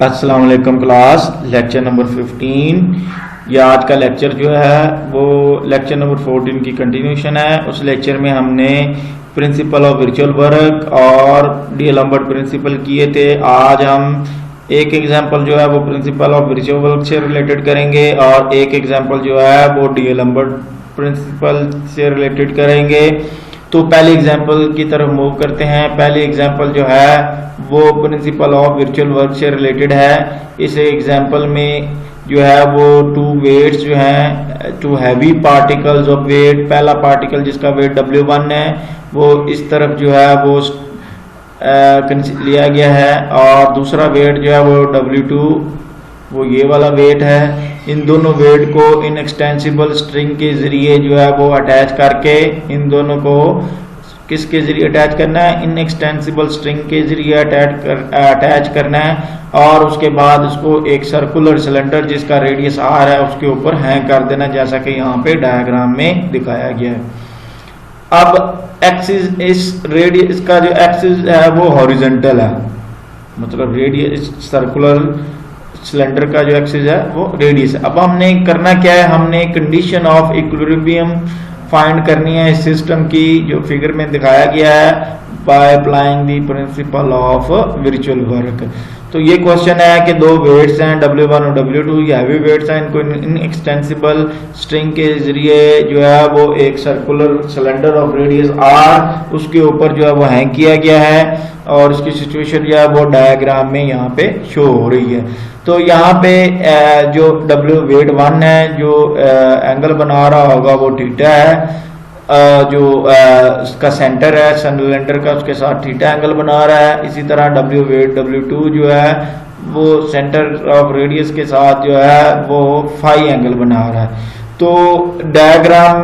अस्सलाम वालेकुम class. Lecture number 15 या आज का लेक्चर जो है वो लेक्चर नंबर 14 की कंटिन्यूशन है। उस लेक्चर में हमने प्रिंसिपल ऑफ वर्चुअल वर्क और डीएलएम्बर्ट प्रिंसिपल किए थे। आज हम एक एग्जांपल जो है वो प्रिंसिपल ऑफ वर्चुअल वर्क से रिलेटेड करेंगे और एक एग्जांपल जो है वो डीएलएम्बर्ट प्रिंसिपल से रिलेटेड करेंगे। तो पहले एग्जांपल की तरफ मूव करते हैं। पहले एग्जांपल जो है वो प्रिंसिपल ऑफ वर्चुअल वर्क से रिलेटेड है। इस एग्जांपल में जो है वो टू वेट्स जो हैं, two heavy particles of weight. पहला पार्टिकल जिसका वेट W1 है वो इस तरफ जो है वो लिया गया है और दूसरा वेट जो है वो W2 वो ये वाला वेट है। इन दोनों वेट को इन एक्सटेंसिबल स्ट्रिंग के जरिए जो है वो अटैच करके इन दोनों को किसके जरिए अटैच करना है, इन एक्सटेंसिबल स्ट्रिंग के जरिए अटैच करना है और उसके बाद उसको एक सर्कुलर सिलेंडर जिसका रेडियस R है उसके ऊपर हैंग कर देना, जैसा कि यहाँ पे डायग्राम में दिखाया गया है। अब एक्सिस इस रेडियस इसका जो एक्सिस है वो हॉरिजॉन्टल है, मतलब रेडियस सर्कुलर सिलेंडर का जो एक्सिस है वो रेडियस है। अब हमने करना क्या है, हमने कंडीशन ऑफ इक्विलिब्रियम फाइंड करनी है इस सिस्टम की जो फिगर में दिखाया गया है by applying the principle of virtual work. तो ये क्वेश्चन है कि दो वेट्स हैं W1 और W2, ये हैवी वेट्स हैं, इनको इन एक्सटेंसिबल स्ट्रिंग के जरिए जो है वो एक circular cylinder of radius R उसके ऊपर जो है वो हैंग किया गया है और उसकी सिचुएशन जो है वो डायग्राम में यहाँ पे शो हो रही है। तो यहाँ पे जो W वेट 1 है जो एंगल बना रहा होगा वो थीटा है, जो उसका सेंटर है सिलेंडर का उसके साथ थीटा एंगल बना रहा है। इसी तरह W वेट W2 जो है वो सेंटर ऑफ रेडियस के साथ जो है वो फाई एंगल बना रहा है। तो डायग्राम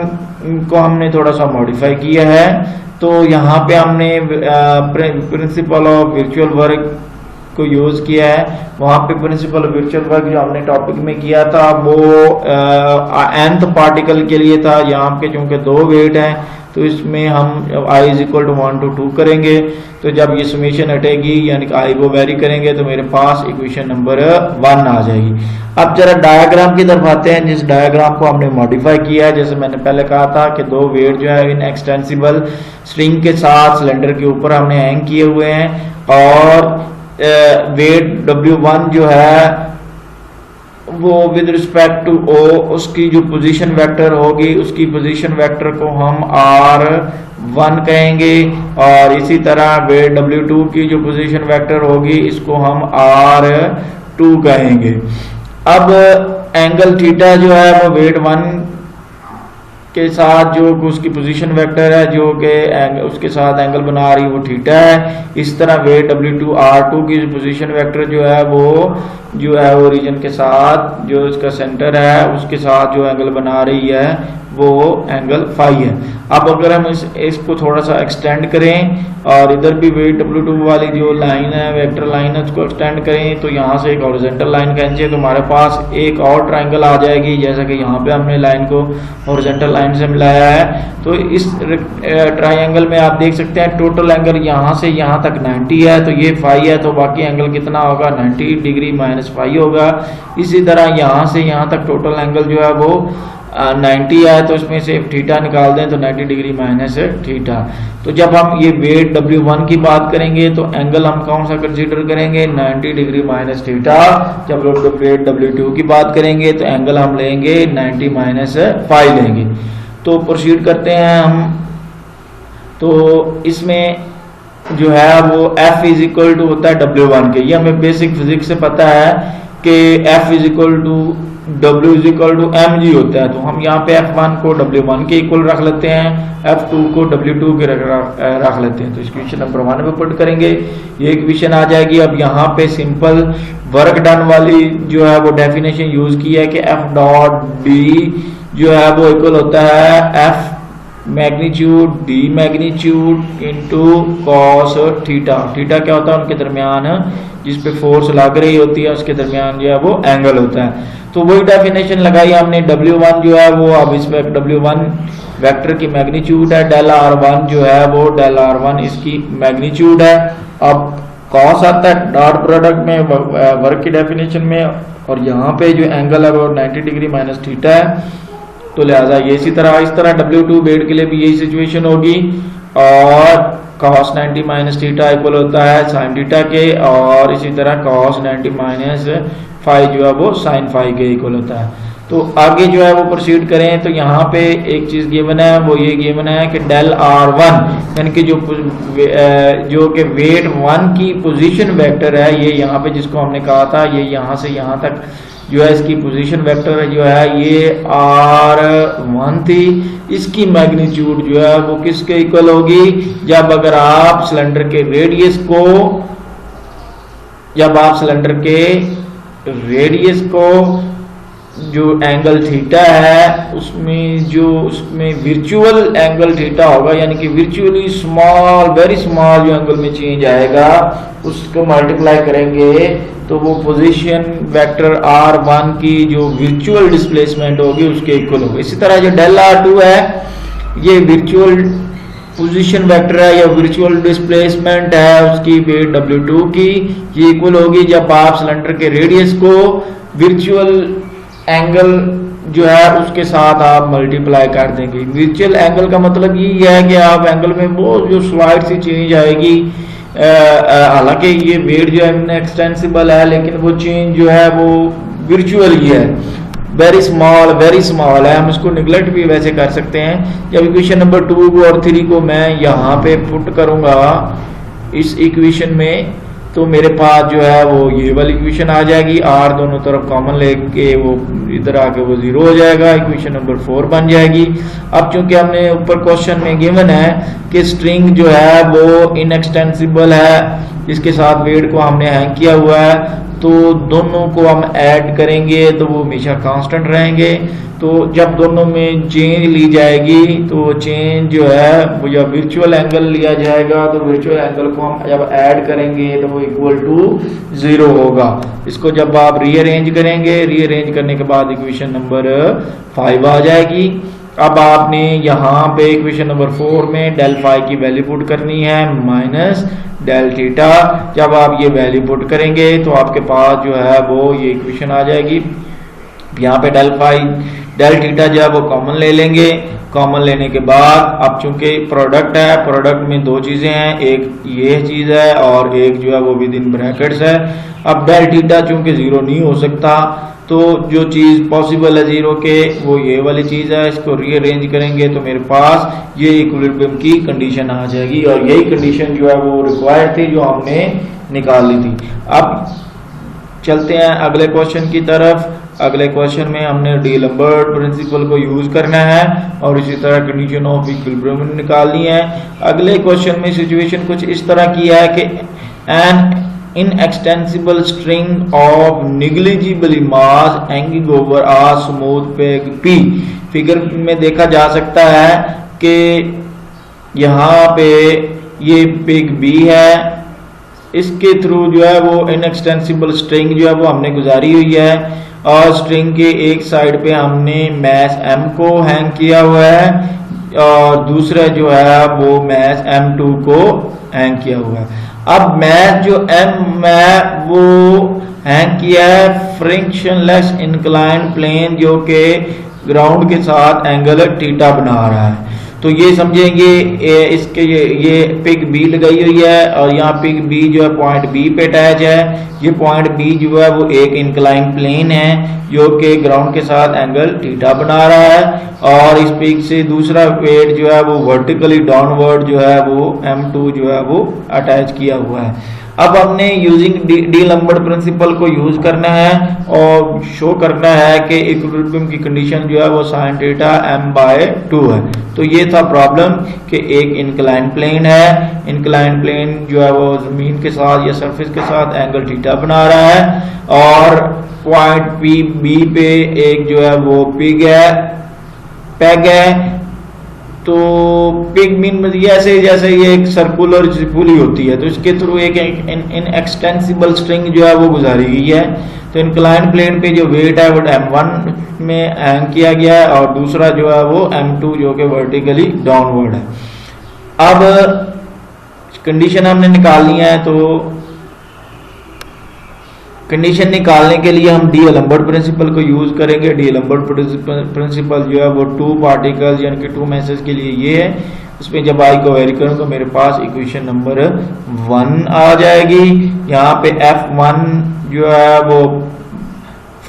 को हमने थोड़ा सा मॉडिफाई किया है। तो यहाँ पे हमने प्रिंसिपल ऑफ वर्चुअल वर्क को यूज किया है। वहां पे प्रिंसिपल ऑफ वर्चुअल वर्क जो हमने टॉपिक में किया था वो nth पार्टिकल के लिए था। यहाँ पे चूंकि दो वेट हैं तो इसमें हम I = 1 to 2 करेंगे। तो जब ये समेशन हटेगी यानी कि I को वेरी करेंगे तो मेरे पास इक्वेशन नंबर 1 आ जाएगी। अब जरा डायग्राम की तरफ आते हैं जिस डायग्राम को हमने मॉडिफाई किया है। जैसे मैंने पहले कहा था कि दो वेट जो है इन एक्सटेंसिबल स्ट्रिंग के साथ सिलेंडर के ऊपर हमने हैंग किए हुए हैं और वेट W1 जो है वो विद रिस्पेक्ट टू O उसकी जो पोजीशन वेक्टर होगी उसकी पोजीशन वेक्टर को हम R1 कहेंगे और इसी तरह वेट W2 की जो पोजीशन वेक्टर होगी इसको हम R2 कहेंगे। अब एंगल थीटा जो है वो वेट 1 के साथ जो उसकी पोजीशन वेक्टर है जो कि उसके साथ एंगल बना रही है वो थीटा है। इस तरह वेट W2 R2 की पोजीशन वेक्टर जो है वो ओरिजिन के साथ जो इसका सेंटर है उसके साथ जो एंगल बना रही है वो एंगल फाई है। अब अगर हम इसको थोड़ा सा एक्सटेंड करें और इधर भी वेट W2 वाली जो लाइन है वेक्टर लाइन है उसको एक्सटेंड करें तो यहाँ से एक हॉरिजॉन्टल लाइन खींचे तो हमारे पास एक और ट्रायंगल आ जाएगी, जैसा कि यहाँ पे हमने लाइन को हॉरिजॉन्टल लाइन से मिलाया है। तो इस ट्रायंगल में आप देख सकते हैं टोटल एंगल यहाँ से यहाँ तक 90 है, तो ये फाई है, तो बाकी एंगल कितना होगा 90 डिग्री माइनस फाई होगा। इसी तरह यहाँ से यहाँ तक टोटल एंगल जो है वो 90 है, तो इसमें से थीटा निकाल दें तो 90 डिग्री माइनस थीटा। तो जब हम ये वेट W1 की बात करेंगे तो एंगल हम कौन सा कंसीडर करेंगे 90 डिग्री माइनस थीटा। जब वेट W2 की बात करेंगे तो एंगल हम लेंगे 90 माइनस फाई लेंगे। तो प्रोसीड करते हैं हम। तो इसमें जो है वो F = होता है W1 के, ये हमें बेसिक फिजिक्स से पता है कि F = W = mg होता है। तो हम यहाँ पे F1 को W1 के इक्वल रख लेते हैं, F2 को W2 के रख लेते हैं। तो इक्वेशन नंबर 1 पे पुट करेंगे, ये इक्वेशन आ जाएगी। अब यहाँ पे सिंपल वर्क डन वाली जो है वो डेफिनेशन यूज की है कि F.D जो है वो इक्वल होता है F magnitude D magnitude into cos theta. Theta क्या होता है उनके दरमियान जिस पे फोर्स लग रही होती है उसके दरमियान जो है वो एंगल होता है। तो वही डेफिनेशन लगाई हमने। W1 जो है वो अब इस W1 वेक्टर की मैग्नीट्यूड है, डेल R1 जो है वो डेल R1 इसकी मैग्नीट्यूड है। अब कॉस आता है डॉट प्रोडक्ट में वर्क की डेफिनेशन में, और यहाँ पे जो एंगल है वो 90 डिग्री माइनस थीटा है। तो लिहाजा ये इस तरह W2 वेट के लिए भी यही सिचुएशन होगी, और cos 90 माइनस थीटा इक्वल होता है sin थीटा के, और इसी तरह cos 90 माइनस फाई जो है वो sin फाई के इक्वल होता है। तो आगे जो है वो प्रोसीड करें तो यहाँ पे एक चीज गिवन है, वो ये गिवन है कि डेल R1 यानी कि जो कि वेट 1 की पोजीशन वेक्टर है, ये यहाँ पे जिसको हमने कहा था ये यहाँ से यहाँ तक जो है इसकी पोजीशन वेक्टर है जो है ये R1 थी, इसकी मैग्नीट्यूड जो है वो किसके इक्वल होगी, जब अगर आप सिलेंडर के रेडियस को जो एंगल थीटा है उसमें विर्चुअल एंगल थीटा होगा, यानी कि विर्चुअली स्मॉल वेरी स्मॉल जो एंगल में चेंज आएगा उसको मल्टीप्लाई करेंगे तो वो पोजीशन वेक्टर R1 की जो विर्चुअल डिस्प्लेसमेंट होगी उसके इक्वल होगी। इसी तरह जो डेल R2 है ये विर्चुअल पोजीशन वेक्टर है या विर्चुअल डिस्प्लेसमेंट है उसकी वेट W2 की, ये इक्वल होगी जब आप सिलेंडर के रेडियस को विर्चुअल एंगल जो है उसके साथ आप मल्टीप्लाई कर देंगे। विर्चुअल एंगल का मतलब ये है कि आप एंगल में वो जो स्लाइड सी चेंज आएगी, हालांकि ये वेट जो है एक्सटेंसिबल है लेकिन वो चेंज जो है वो विर्चुअल ही है, वेरी स्मॉल है। हम इसको निगलेक्ट भी वैसे कर सकते हैं। जब इक्वेशन नंबर 2 और 3 को मैं यहाँ पे पुट करूंगा इस इक्वेशन में तो मेरे पास जो है वो ये वाली इक्वेशन आ जाएगी, R दोनों तरफ कॉमन लेके वो इधर आके वो 0 हो जाएगा, इक्वेशन नंबर 4 बन जाएगी। अब चूंकि हमने ऊपर क्वेश्चन में गिवन है कि स्ट्रिंग जो है वो इनएक्सटेंसिबल है, इसके साथ वेट को हमने हैंग किया हुआ है, तो दोनों को हम ऐड करेंगे तो वो हमेशा कांस्टेंट रहेंगे। तो जब दोनों में चेंज ली जाएगी तो चेंज जो है वो जब विर्चुअल एंगल लिया जाएगा तो विर्चुअल एंगल को हम जब ऐड करेंगे तो वो इक्वल टू 0 होगा। इसको जब आप रीअरेंज करेंगे, रीअरेंज करने के बाद इक्वेशन नंबर 5 आ जाएगी। अब आपने यहाँ पे इक्वेशन नंबर 4 में डेल फाई की वैल्यू पुट करनी है माइनस डेल थीटा। जब आप ये वैल्यू पुट करेंगे तो आपके पास जो है वो ये इक्वेशन आ जाएगी। यहाँ पे डेल थीटा जो है वो कॉमन ले लेंगे, कॉमन लेने के बाद अब चूंकि प्रोडक्ट है, प्रोडक्ट में दो चीजें हैं, एक ये चीज है और एक जो है वो विद इन ब्रैकेट्स है। अब डेल थीटा चूंकि 0 नहीं हो सकता तो जो चीज पॉसिबल है 0 के वो ये वाली चीज है, इसको रीअरेंज करेंगे तो मेरे पास ये इक्विलिब्रियम की कंडीशन आ जाएगी और यही कंडीशन जो है वो रिक्वायर्ड थी जो हमने निकाल ली थी। अब चलते हैं अगले क्वेश्चन की तरफ। अगले क्वेश्चन में हमने डी लंबर्ट प्रिंसिपल को यूज करना है और इसी तरह कंडीशन ऑफ इक्विलिब्रियम निकालनी है। अगले क्वेश्चन में सिचुएशन कुछ इस तरह की है कि N inextensible string of negligibly mass hanging over a smooth peg P। Figure में देखा जा सकता है कि यहाँ पे ये पेग B है, इसके थ्रू जो है वो इनएक्सटेंसिबल स्ट्रिंग जो है वो हमने गुजारी हुई है और स्ट्रिंग के एक साइड पे हमने मैस M को हैंग किया हुआ है और दूसरा जो है वो मैस M2 को हैंग किया हुआ है। अब मैच जो M है वो हैंग किया है फ्रिक्शनलेस इंक्लाइन प्लेन जो कि ग्राउंड के साथ एंगल थीटा बना रहा है। तो ये समझेंगे इसके ये पिग B लगाई हुई है और यहाँ पिग B जो है पॉइंट B पे अटैच है। ये पॉइंट B जो है वो एक इंक्लाइन प्लेन है जो कि ग्राउंड के साथ एंगल थीटा बना रहा है और इस पिग से दूसरा वेट जो है वो वर्टिकली डाउनवर्ड जो है वो M2 जो है वो अटैच किया हुआ है। अब हमने यूजिंग डी लंबर्ट प्रिंसिपल को यूज करना है और शो करना है कि इक्विलिब्रियम की कंडीशन जो है वो sin थीटा m/2 है। तो ये था प्रॉब्लम कि एक इंक्लाइन प्लेन है, इंक्लाइन प्लेन जो है वो जमीन के साथ या सरफेस के साथ एंगल थीटा बना रहा है और पॉइंट B पे एक जो है वो पेग है। तो पिग मीन ऐसे जैसे ये एक सर्कुलर पुली होती है तो इसके थ्रू एक इनएक्सटेंसिबल स्ट्रिंग जो है वो गुजारी गई है। तो इंक्लाइन प्लेन पे जो वेट है वो M1 में हैंग किया गया है और दूसरा जो है वो M2 जो कि वर्टिकली डाउनवर्ड है। अब कंडीशन हमने निकालनी है तो कंडीशन निकालने के लिए हम डी-एलम्बर्ट प्रिंसिपल को यूज करेंगे। डी-एलम्बर्ट प्रिंसिपल जो है वो टू पार्टिकल्स यानी कि टू मैसेज के लिए ये है। इसमें जब आई को वेरी करूँ तो मेरे पास इक्वेशन नंबर 1 आ जाएगी। यहाँ पे F1 जो है वो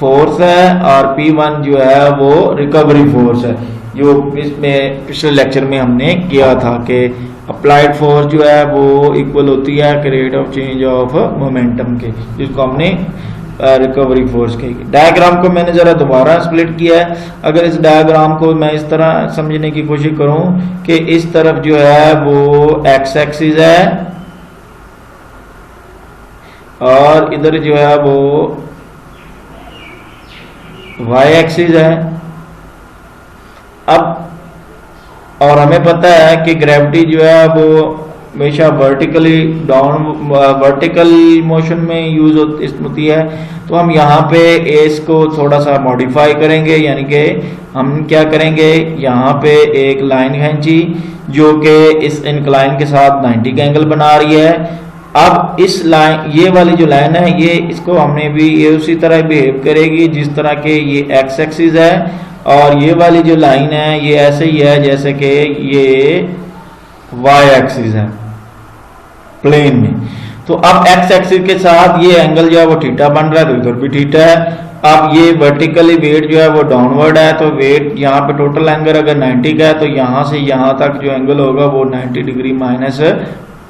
फोर्स है और P1 जो है वो रिकवरी फोर्स है, जो इसमें पिछले लेक्चर में हमने किया था कि अप्लाइड फोर्स जो है वो इक्वल होती है कि rate of change of momentum के, जिसको हमने रिकवरी फोर्स कही। डायग्राम को मैंने जरा दोबारा स्प्लिट किया है। अगर इस डायग्राम को मैं इस तरह समझने की कोशिश करूं कि इस तरफ जो है वो एक्स एक्सिस है और इधर जो है वो वाई एक्सिस है। अब और हमें पता है कि ग्रेविटी जो है वो हमेशा वर्टिकली डाउन वर्टिकल मोशन में यूज होती है। तो हम यहाँ पे इसको थोड़ा सा मॉडिफाई करेंगे, यानी कि हम क्या करेंगे, यहाँ पे एक लाइन खींची जो कि इस इंक्लाइन के साथ 90 का एंगल बना रही है। अब इस लाइन, ये वाली जो लाइन है, ये इसको हमने भी ये उसी तरह बिहेव करेगी जिस तरह के ये एक्स एक्सिस है, और ये वाली जो लाइन है ये ऐसे ही है जैसे कि ये वाई एक्सिस है प्लेन में। तो अब एक्स एक्सिस के साथ ये एंगल जो है वो थीटा बन रहा है, तो इधर भी थीटा है। अब ये वर्टिकली वेट जो है वो डाउनवर्ड है, तो वेट यहाँ पे टोटल एंगल अगर 90 का है तो यहाँ से यहाँ तक जो एंगल होगा वो 90 डिग्री माइनस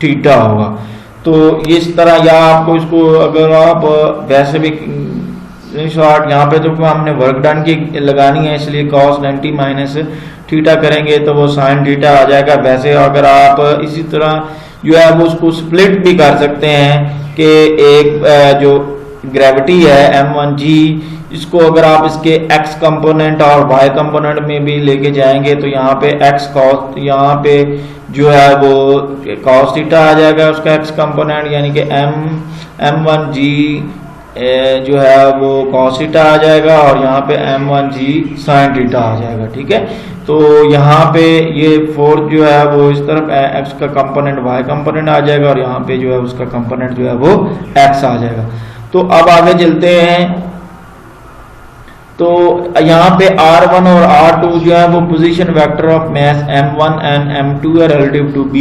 थीटा होगा। तो इस तरह, या आपको इसको अगर आप वैसे भी शॉर्ट यहाँ पे तो हमने वर्क डन की लगानी है, इसलिए cos 90 माइनस थीटा करेंगे तो वो sin थीटा आ जाएगा। वैसे अगर आप इसी तरह जो है वो उसको स्प्लिट भी कर सकते हैं कि एक जो ग्रेविटी है m1g, इसको अगर आप इसके x कंपोनेंट और y कंपोनेंट में भी लेके जाएंगे तो यहाँ पे x cos, यहाँ पे जो है वो cos थीटा आ जाएगा उसका x कंपोनेंट, यानी कि m1g जो है वो cos थीटा आ जाएगा और यहाँ पे m1g sin थीटा आ जाएगा। ठीक है, तो यहाँ पे ये फोर्स जो है वो इस तरफ x का कंपोनेंट y कंपोनेंट आ जाएगा और यहाँ पे जो है उसका कंपोनेंट जो है वो x आ जाएगा। तो अब आगे चलते हैं। तो यहाँ पे R1 और R2 जो है वो position vector of mass m1 and m2 है रिलेटिव टू b,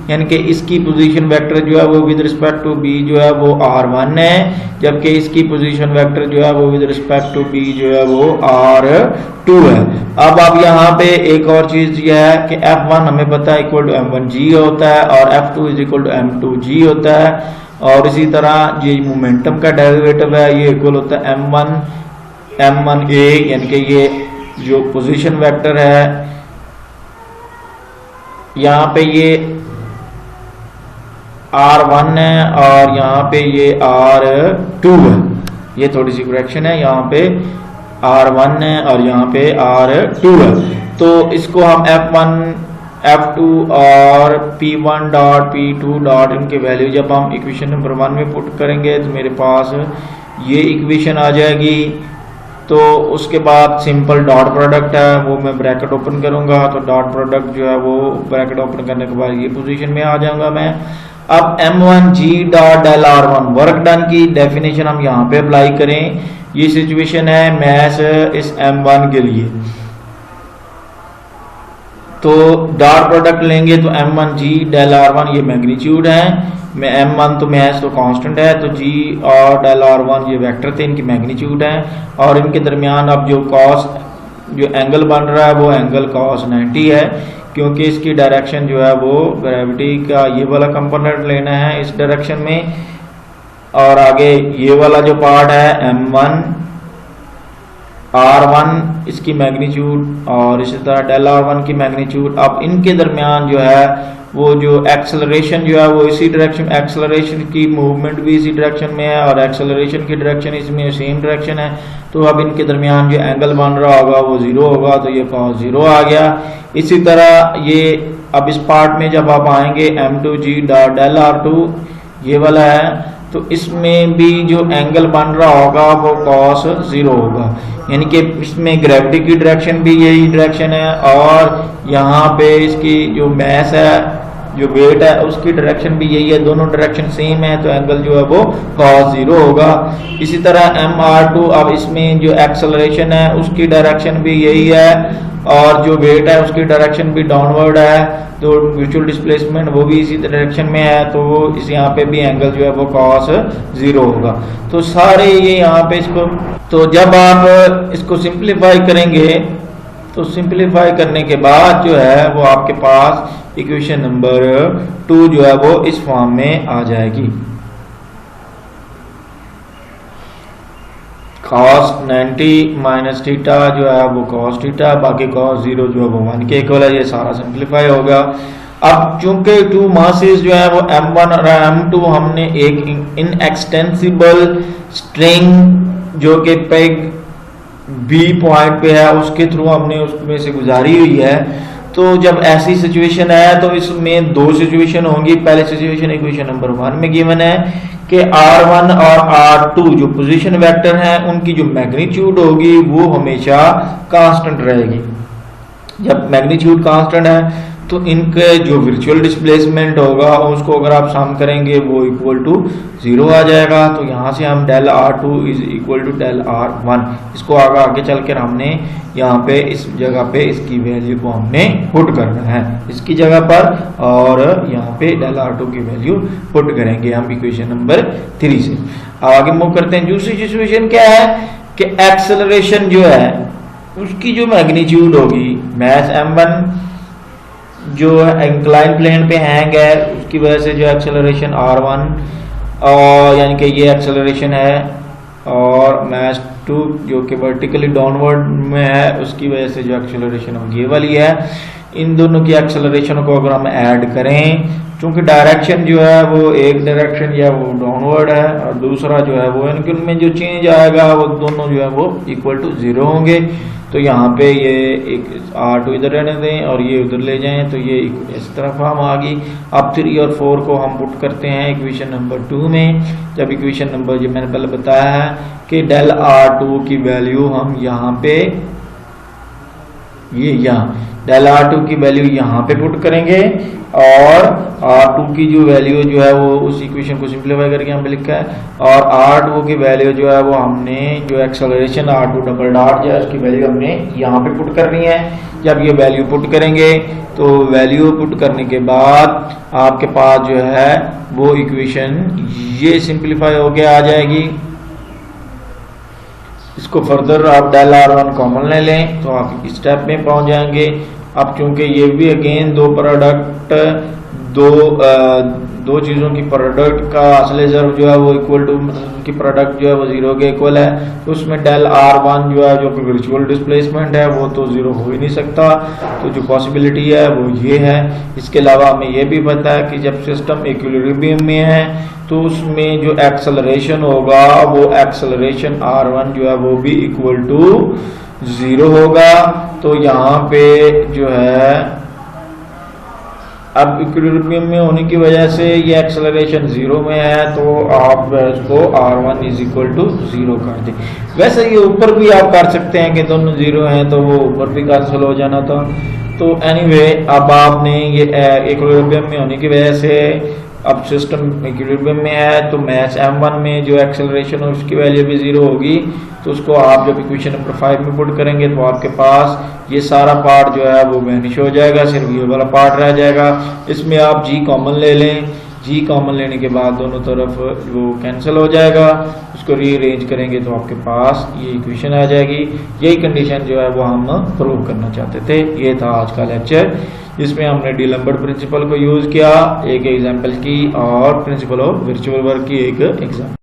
यानी कि इसकी पोजीशन वेक्टर जो है वो विद रिस्पेक्ट टू b जो है वो R1 है, जबकि इसकी पोजीशन वेक्टर जो है वो विद रिस्पेक्ट टू b जो है वो R2 है। अब यहाँ पे एक और चीज ये है कि F1 हमें पता है इक्वल टू m1g होता है और F2 is equal to m2g होता है, और इसी तरह ये मोमेंटम का डेरिवेटिव है ये इक्वल होता है m1a, यानी कि ये जो पोजीशन वेक्टर है यहाँ पे ये R1 है और यहाँ पे ये R2 है। ये थोड़ी सी करेक्शन है, यहाँ पे R1 है और यहाँ पे R2 है। तो इसको हम F1 F2 और P1 डॉट P2 डॉट इनके वैल्यू जब हम इक्वेशन नंबर 1 में पुट करेंगे तो मेरे पास ये इक्वेशन आ जाएगी। तो उसके बाद सिंपल डॉट प्रोडक्ट है वो मैं ब्रैकेट ओपन करूंगा, तो डॉट प्रोडक्ट जो है वो ब्रैकेट ओपन करने के बाद ये पोजीशन में आ जाऊंगा मैं। अब m1g dot del r1 work done की डेफिनेशन हम यहाँ पे अप्लाई करें। ये सिचुएशन है मैस इस m1 के लिए, तो डॉट प्रोडक्ट लेंगे तो m1g डेल r1 ये मैग्नीट्यूड है, m1 तो मैस तो कांस्टेंट है, तो g और डेल r1 ये वेक्टर थे, इनकी मैग्नीट्यूड है, और इनके दरमियान अब जो cos जो एंगल बन रहा है वो एंगल cos 90 है, क्योंकि इसकी डायरेक्शन जो है वो ग्रेविटी का ये वाला कंपोनेंट लेना है इस डायरेक्शन में, और आगे ये वाला जो पार्ट है m1 R1 इसकी मैग्नीट्यूड और इसी तरह डेल R1 की मैग्नीट्यूड। अब इनके दरमियान जो है वो जो एक्सेलरेशन जो है वो इसी डायरेक्शन, एक्सेलरेशन की मूवमेंट भी इसी डायरेक्शन में है और एक्सेलरेशन की डायरेक्शन इसमें सेम डायरेक्शन है। तो अब इनके दरमियान जो एंगल बन रहा होगा वो 0 होगा, तो ये cos 0 आ गया। इसी तरह ये अब इस पार्ट में जब आप आएंगे m2g डॉट डेल R2 ये वाला है, तो इसमें भी जो एंगल बन रहा होगा वो cos 0 होगा, यानी कि इसमें ग्रेविटी की डायरेक्शन भी यही डायरेक्शन है और यहाँ पे इसकी जो मैस है जो वेट है उसकी डायरेक्शन भी यही है, दोनों डायरेक्शन सेम है, तो एंगल जो है वो cos 0 होगा। इसी तरह mr2, अब इसमें जो एक्सेलरेशन है उसकी डायरेक्शन भी यही है और जो वेट है उसकी डायरेक्शन भी डाउनवर्ड है, तो म्यूचुअल डिस्प्लेसमेंट वो भी इसी डायरेक्शन में है, तो वो इस यहाँ पे भी एंगल जो है वो cos 0 होगा। तो सारे ये यहाँ पे इसको, तो जब आप इसको सिंप्लीफाई करेंगे तो सिंप्लीफाई करने के बाद जो है वो आपके पास इक्वेशन नंबर 2 जो है वो इस फॉर्म में आ जाएगी। cos 90 माइनस थीटा जो है वो cos थीटा, बाकी cos 0 जो है वो 1 के इक्वल है। ये सारा सिंप्लीफाई होगा। अब चूंकि टू मासेस जो है वो m1 और m2 हमने एक इनएक्सटेंसिबल स्ट्रिंग जो कि पेग B पॉइंट पे है उसके थ्रू हमने उसमें से गुजारी हुई है, तो जब ऐसी सिचुएशन है तो इसमें दो सिचुएशन होंगी। पहले सिचुएशन इक्वेशन नंबर 1 में गिवन है कि r1 और r2 जो पोजीशन वेक्टर हैं उनकी जो मैग्नीट्यूड होगी वो हमेशा कांस्टेंट रहेगी। जब मैग्नीट्यूड कांस्टेंट है तो इनके जो वर्चुअल डिस्प्लेसमेंट होगा उसको अगर आप सम करेंगे वो इक्वल टू 0 आ जाएगा। तो यहाँ से हम del r2 is equal to del r1, इसको आगे चल कर हमने यहाँ पे इस जगह पे इसकी वैल्यू को हमने पुट करना है इसकी जगह पर, और यहाँ पे डेल r2 की वैल्यू पुट करेंगे हम इक्वेशन नंबर 3 से। आगे मूव करते हैं। दूसरी सिचुएशन क्या है कि एक्सेलरेशन जो है उसकी जो मैग्नीट्यूड होगी, मैथ m1 जो इंक्लाइन प्लेन पे हैंग है उसकी वजह से जो एक्सेलरेशन r1 और यानी कि ये एक्सेलरेशन है, और मैथ 2 जो कि वर्टिकली डाउनवर्ड में है उसकी वजह से जो एक्सेलरेशन होगी ये वाली है। इन दोनों की एक्सेलरेशन को अगर हम ऐड करें, क्योंकि डायरेक्शन जो है वो एक डायरेक्शन या वो डाउनवर्ड है और दूसरा जो है वो, इनके उनमें जो चेंज आएगा वो दोनों जो है वो इक्वल टू 0 होंगे। तो यहाँ पे ये एक r2 इधर रहने दें और ये उधर ले जाएं, तो ये इस तरह फॉर्म आ गई। अब 3 और 4 को हम पुट करते हैं इक्वेशन नंबर 2 में। जब इक्वेशन नंबर जो मैंने पहले बताया है कि डेल r2 की वैल्यू हम यहाँ पे ये यहाँ डेल r2 की वैल्यू यहाँ पे पुट करेंगे और r2 की जो वैल्यू जो है वो उस इक्वेशन को सिंप्लीफाई करके यहाँ पे लिखा है, और r2 की वैल्यू जो है वो हमने जो एक्सेलरेशन r2 डबल डॉट जो है उसकी वैल्यू हमने यहाँ पे पुट करनी है। जब ये वैल्यू पुट करेंगे तो वैल्यू पुट करने के बाद आपके पास जो है वो इक्वेशन ये सिंप्लीफाई होके आ जाएगी। इसको फर्दर आप डेल r1 कॉमन ले लें तो आप इस स्टेप में पहुंच जाएंगे। अब चूंकि ये भी अगेन दो प्रोडक्ट दो चीज़ों की प्रोडक्ट का असले ज़र्फ जो है वो इक्वल टू की प्रोडक्ट जो है वो 0 के इक्वल है, तो उसमें डेल r1 जो है जो कि वर्चुअल डिस्प्लेसमेंट है वो तो 0 हो ही नहीं सकता, तो जो पॉसिबिलिटी है वो ये है। इसके अलावा हमें ये भी पता है कि जब सिस्टम इक्विलिब्रियम में है तो उसमें जो एक्सेलरेशन होगा वो एक्सेलरेशन r1 जो है वो भी इक्वल टू 0 होगा। तो यहाँ पे जो है अब इक्विलिब्रियम में होने की वजह से ये एक्सेलरेशन 0 में है, तो आप इसको r1 इज इक्वल टू 0 कर दें। वैसे ये ऊपर भी आप कर सकते हैं कि दोनों 0 हैं तो वो ऊपर भी कैंसिल हो जाना था। तो एनीवे अब आपने ये इक्विलिब्रियम में होने की वजह से अब सिस्टम इक्विलिब्रियम में है, तो मैथ m1 में जो एक्सेलरेशन है उसकी वैल्यू भी 0 होगी। तो उसको आप जब इक्वेशन नंबर 5 में पुट करेंगे तो आपके पास ये सारा पार्ट जो है वो वैनिश हो जाएगा, सिर्फ ये वाला पार्ट रह जाएगा। इसमें आप g कॉमन ले लें, g कॉमन लेने के बाद दोनों तरफ वो कैंसिल हो जाएगा। उसको रीअरेंज करेंगे तो आपके पास ये इक्वेशन आ जाएगी। यही कंडीशन जो है वो हम प्रूव करना चाहते थे। ये था आज का लेक्चर जिसमें हमने डीलम्बर्ट प्रिंसिपल को यूज़ किया एक एग्जाम्पल की और प्रिंसिपल ऑफ वर्चुअल वर्क की एक एग्जाम्पल।